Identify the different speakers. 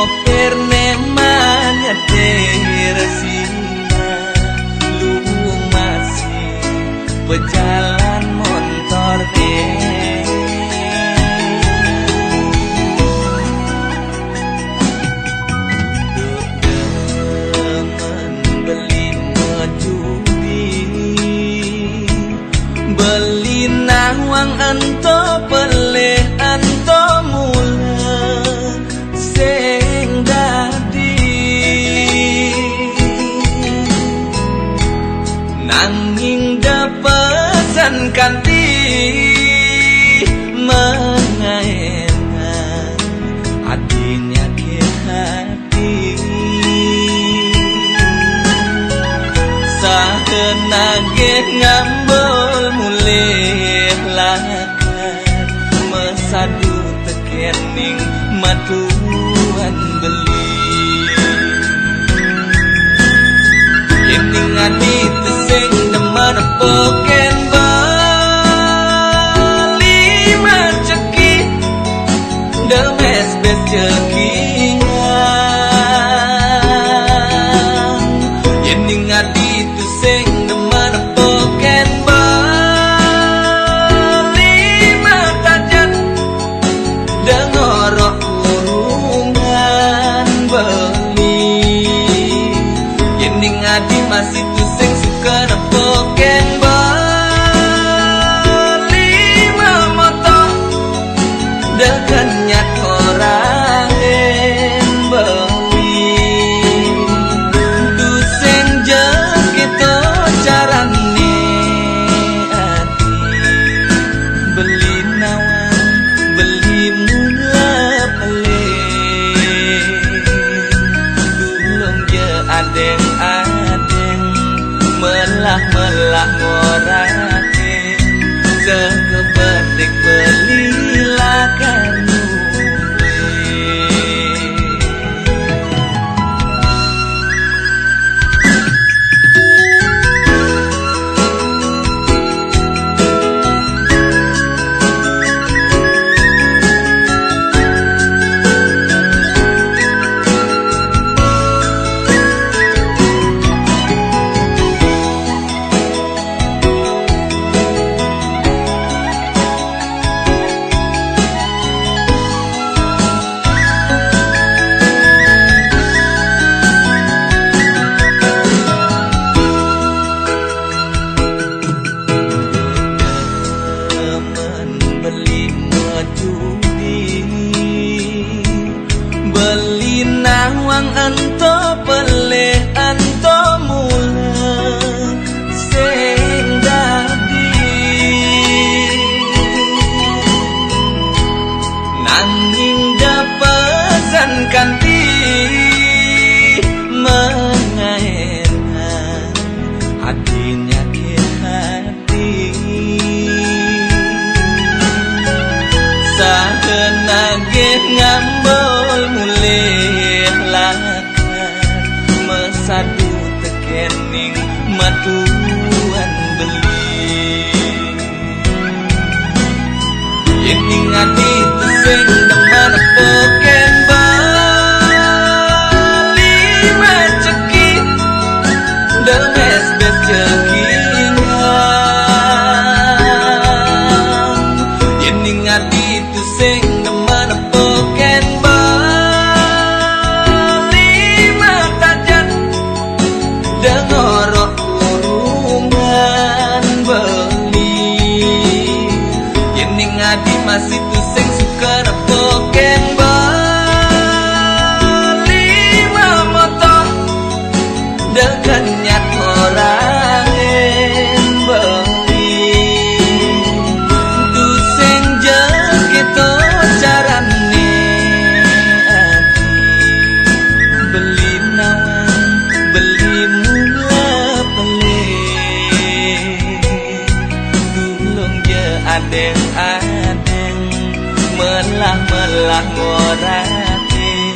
Speaker 1: pokerne manyetir sina luwung masih pejalan motor beli nawang ento peleh ento mula sing dadi nanging dapesan kanti mengaenan hatinya ke hati sahenage ngambol mulih lakat mesadu tekening matuan beli kening ati tesing demen poken bali maceki demes bes cekingan kening ati tesing demen poken adi masih tusing suka nepoken bali mamoto dengan nyat orang bali tusing jeng gitu carane adi beli nawang beli mula pele tulung je adeng melah ngorake sekepetik belilakan beli nawang ento peleh ento mula sing dadi nanging dapesan kanti mengaenan hatinya ke hati sahenage ngambol mulih lakat mesadu tekening matuan beli yening ati tesing demen poken bali maceki demes bes cekingan yening ati tesing demen poken dengorok kurungan beli yening adi masih tusing suka nepoken bali mamoto dengan nyat orang beli tusing jeng gitu carane adi beli nawang beli adeng-adeng melah ngorake